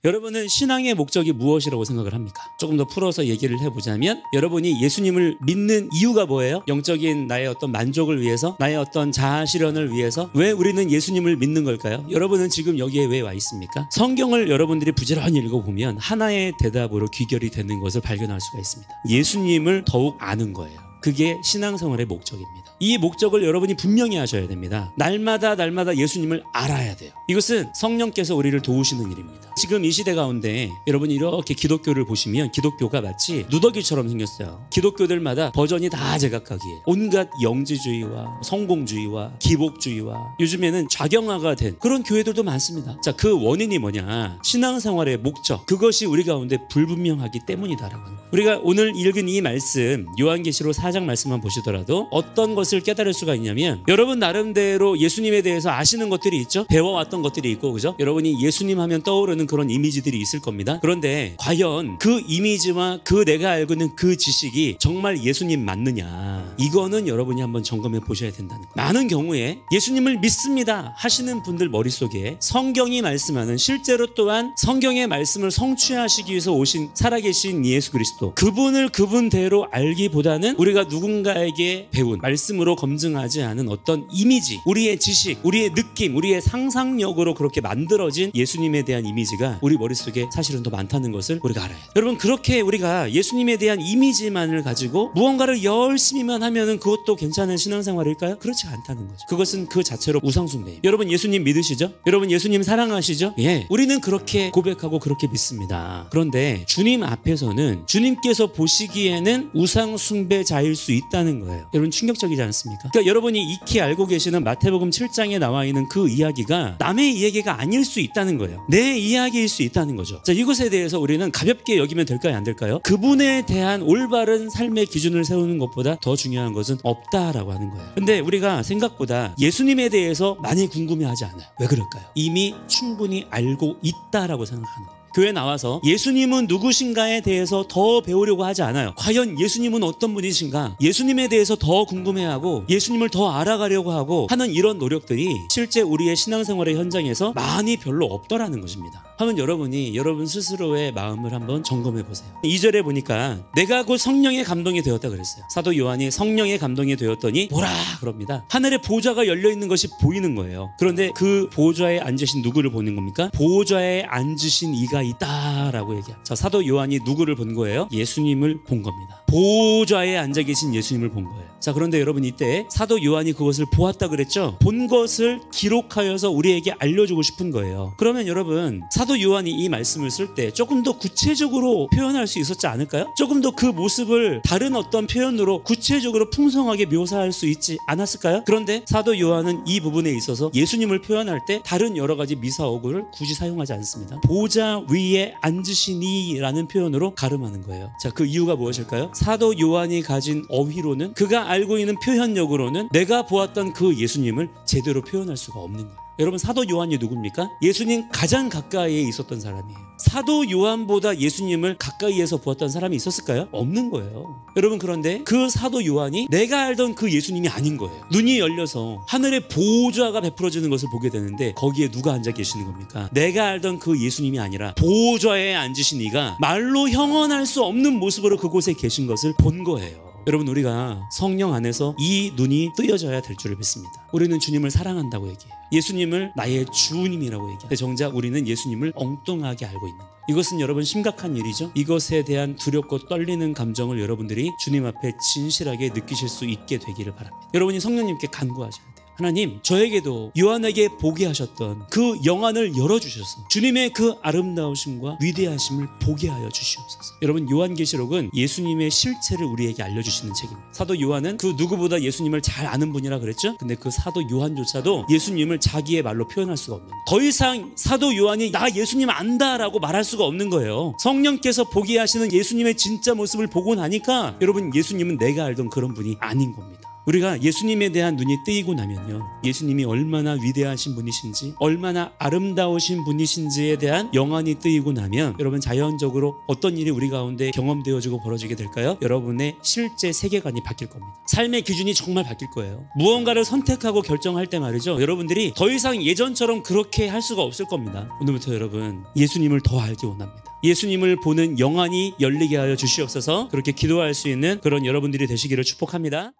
여러분은 신앙의 목적이 무엇이라고 생각을 합니까? 조금 더 풀어서 얘기를 해보자면 여러분이 예수님을 믿는 이유가 뭐예요? 영적인 나의 어떤 만족을 위해서, 나의 어떤 자아 실현을 위해서 왜 우리는 예수님을 믿는 걸까요? 여러분은 지금 여기에 왜 와 있습니까? 성경을 여러분들이 부지런히 읽어보면 하나의 대답으로 귀결이 되는 것을 발견할 수가 있습니다. 예수님을 더욱 아는 거예요. 그게 신앙생활의 목적입니다. 이 목적을 여러분이 분명히 하셔야 됩니다. 날마다 예수님을 알아야 돼요. 이것은 성령께서 우리를 도우시는 일입니다. 지금 이 시대 가운데 여러분이 이렇게 기독교를 보시면 기독교가 마치 누더기처럼 생겼어요. 기독교들마다 버전이 다 제각각이에요. 온갖 영지주의와 성공주의와 기복주의와 요즘에는 좌경화가 된 그런 교회들도 많습니다. 자, 그 원인이 뭐냐? 신앙생활의 목적, 그것이 우리 가운데 불분명하기 때문이다라고 합니다. 우리가 오늘 읽은 이 말씀, 요한계시록 4장 말씀만 보시더라도 어떤 것을 깨달을 수가 있냐면, 여러분 나름대로 예수님에 대해서 아시는 것들이 있죠. 배워왔던 것들이 있고, 그죠? 여러분이 예수님 하면 떠오르는 그런 이미지들이 있을 겁니다. 그런데 과연 그 이미지와 그 내가 알고 있는 그 지식이 정말 예수님 맞느냐, 이거는 여러분이 한번 점검해 보셔야 된다는 거예요. 많은 경우에 예수님을 믿습니다 하시는 분들 머릿속에 성경이 말씀하는, 실제로 또한 성경의 말씀을 성취하시기 위해서 오신 살아계신 예수 그리스도, 그분을 그분대로 알기보다는 우리가 누군가에게 배운 말씀으로 검증하지 않은 어떤 이미지, 우리의 지식, 우리의 느낌, 우리의 상상력으로 그렇게 만들어진 예수님에 대한 이미지가 우리 머릿속에 사실은 더 많다는 것을 우리가 알아야 돼요. 여러분, 그렇게 우리가 예수님에 대한 이미지만을 가지고 무언가를 열심히만 하면은 그것도 괜찮은 신앙생활일까요? 그렇지 않다는 거죠. 그것은 그 자체로 우상숭배예요. 여러분 예수님 믿으시죠? 여러분 예수님 사랑하시죠? 예, 우리는 그렇게 고백하고 그렇게 믿습니다. 그런데 주님 앞에서는 주님께서 보시기에는 우상숭배자일 수 있다는 거예요. 여러분 충격적이지 않습니까? 그러니까 여러분이 익히 알고 계시는 마태복음 7장에 나와 있는 그 이야기가 남의 이야기가 아닐 수 있다는 거예요. 내 이야기일 수 있다는 거죠. 자, 이것에 대해서 우리는 가볍게 여기면 될까요? 안 될까요? 그분에 대한 올바른 삶의 기준을 세우는 것보다 더 중요한 것은 없다라고 하는 거예요. 근데 우리가 생각보다 예수님에 대해서 많이 궁금해하지 않아요. 왜 그럴까요? 이미 충분히 알고 있다라고 생각하는 거예요. 교회 나와서 예수님은 누구신가에 대해서 더 배우려고 하지 않아요. 과연 예수님은 어떤 분이신가? 예수님에 대해서 더 궁금해하고 예수님을 더 알아가려고 하고 하는 이런 노력들이 실제 우리의 신앙생활의 현장에서 많이 별로 없더라는 것입니다. 하면 여러분이 여러분 스스로의 마음을 한번 점검해 보세요. 2절에 보니까 내가 곧 성령의 감동이 되었다 그랬어요. 사도 요한이 성령의 감동이 되었더니 보라 그럽니다. 하늘에 보좌가 열려있는 것이 보이는 거예요. 그런데 그 보좌에 앉으신 누구를 보는 겁니까? 보좌에 앉으신 이가 있다라고 얘기해요. 자, 사도 요한이 누구를 본 거예요? 예수님을 본 겁니다. 보좌에 앉아 계신 예수님을 본 거예요. 자, 그런데 여러분 이때 사도 요한이 그것을 보았다 그랬죠? 본 것을 기록하여서 우리에게 알려주고 싶은 거예요. 그러면 여러분 사도 요한이 이 말씀을 쓸 때 조금 더 구체적으로 표현할 수 있었지 않을까요? 조금 더 그 모습을 다른 어떤 표현으로 구체적으로 풍성하게 묘사할 수 있지 않았을까요? 그런데 사도 요한은 이 부분에 있어서 예수님을 표현할 때 다른 여러 가지 미사어구를 굳이 사용하지 않습니다. 보좌 위에 앉으시니 라는 표현으로 가름하는 거예요. 자, 그 이유가 무엇일까요? 사도 요한이 가진 어휘로는, 그가 알고 있는 표현력으로는 내가 보았던 그 예수님을 제대로 표현할 수가 없는 거예요. 여러분 사도 요한이 누굽니까? 예수님 가장 가까이에 있었던 사람이에요. 사도 요한보다 예수님을 가까이에서 보았던 사람이 있었을까요? 없는 거예요. 여러분, 그런데 그 사도 요한이 내가 알던 그 예수님이 아닌 거예요. 눈이 열려서 하늘에 보좌가 베풀어지는 것을 보게 되는데 거기에 누가 앉아 계시는 겁니까? 내가 알던 그 예수님이 아니라 보좌에 앉으신 이가 말로 형언할 수 없는 모습으로 그곳에 계신 것을 본 거예요. 여러분, 우리가 성령 안에서 이 눈이 뜨여져야 될 줄을 믿습니다. 우리는 주님을 사랑한다고 얘기해요. 예수님을 나의 주님이라고 얘기해요. 근데 정작 우리는 예수님을 엉뚱하게 알고 있는 거예요. 이것은 여러분 심각한 일이죠. 이것에 대한 두렵고 떨리는 감정을 여러분들이 주님 앞에 진실하게 느끼실 수 있게 되기를 바랍니다. 여러분이 성령님께 간구하셔야 돼요. 하나님, 저에게도 요한에게 보게 하셨던 그 영안을 열어주셔서 주님의 그 아름다우심과 위대하심을 보게 하여 주시옵소서. 여러분, 요한계시록은 예수님의 실체를 우리에게 알려주시는 책입니다. 사도 요한은 그 누구보다 예수님을 잘 아는 분이라 그랬죠. 근데 그 사도 요한조차도 예수님을 자기의 말로 표현할 수가 없는 거예요. 더 이상 사도 요한이 나 예수님 안다라고 말할 수가 없는 거예요. 성령께서 보게 하시는 예수님의 진짜 모습을 보고 나니까 여러분, 예수님은 내가 알던 그런 분이 아닌 겁니다. 우리가 예수님에 대한 눈이 뜨이고 나면요, 예수님이 얼마나 위대하신 분이신지, 얼마나 아름다우신 분이신지에 대한 영안이 뜨이고 나면 여러분 자연적으로 어떤 일이 우리 가운데 경험되어지고 벌어지게 될까요? 여러분의 실제 세계관이 바뀔 겁니다. 삶의 기준이 정말 바뀔 거예요. 무언가를 선택하고 결정할 때 말이죠, 여러분들이 더 이상 예전처럼 그렇게 할 수가 없을 겁니다. 오늘부터 여러분 예수님을 더 알기 원합니다. 예수님을 보는 영안이 열리게 하여 주시옵소서. 그렇게 기도할 수 있는 그런 여러분들이 되시기를 축복합니다.